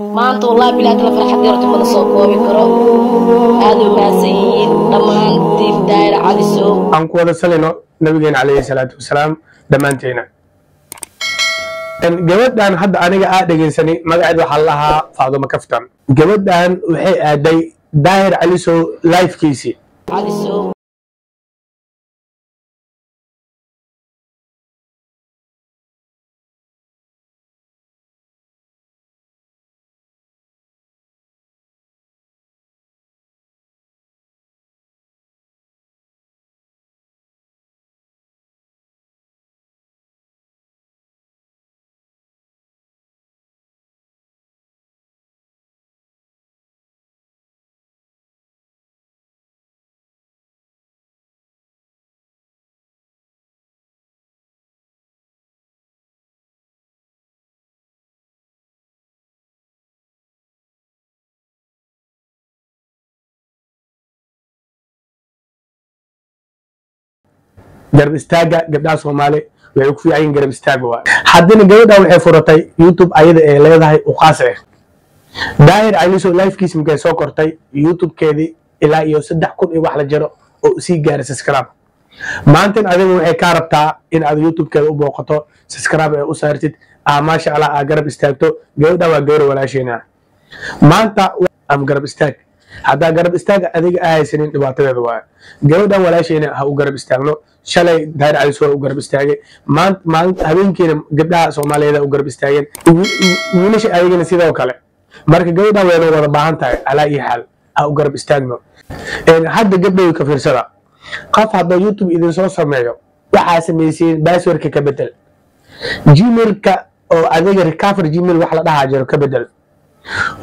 ما أنت والله بلا كلا فرحة ديرت من الصوت وبكرة هذا ماسين دمان تيم داير على السوق أنكو هذا سلنا نبينا عليه الصلاة والسلام دمانتينا إن جودان حد أنا قاعد جنسني ما قاعد وحلها فاضل مكفتن جودان وحي أدي داير على السوق لايف كيسي على السوق قرب استاجا قبل سومالي ويكفي عين قرب استاجا حدنا جودا وحي فرتي يوتيوب أيضا لهذا وقاسه داير عليسو لايف كيس مكان سو كورتي يوتيوب كيدي إلا يو صدق كل واحد جرو أو سي جار سبسكرايب ما أنتن أدم وحي كاربتا إن على يوتيوب كده وبوقته سبسكرايب أو سارتت ما شاء الله قرب استاجتو جودا وغيره ولا شيء ما أنت أم قرب استاج هذا قرب استاج أديك سنين دبعتها دواء جودا ولا شيء هو قرب استاجنو شلي داير على سو وقرب استاجي ما هبين كده قبلها سومالي ده وقرب استاجين وليش أيجي نسيده وكله marka gabadha way wada baahan tahay ala ii xal u garab istaagno hadda gabadhu ka fiirsada qof hadda YouTube idin soo sameeyo waxa sameeyay passwordka ka bedel gmail-ka oo adiga recover gmail wax la dhahaa jiro ka bedel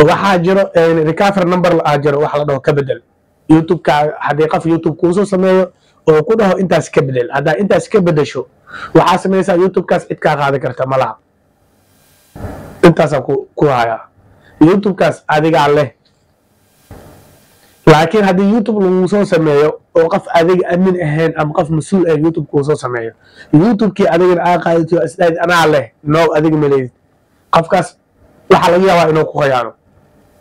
waxa jiro recover number la jiro wax la dhaho ka bedel YouTube-ka hadii qof YouTube ku soo sameeyo oo ku dhaho intaas ka bedel hadda intaas ka bedesho waxa sameeyay YouTube-kaas cid ka qaadi karta malaha intaas ku haya YouTube kaas adiga leh laakiin hadii YouTube lagu soo sameeyo oo qof adiga amin ahayn ama qof mas'uul ah YouTube ku soo sameeyo YouTube-kii adiga qaadato asdaad ana leh no adiga maleeyay qofkaas waxa laga yaabaa inuu ku khiyaano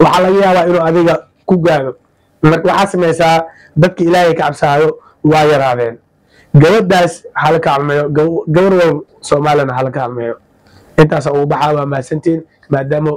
waxa laga yaabaa inuu adiga ku gaado marka waxa sameeysaa dadka Ilaahay ka cabsaayo waa yaraadeen gabadhaas halka almeeyo gabadha Soomaaliyeed halka almeeyo intaas oo baxaa ma santiin maadaama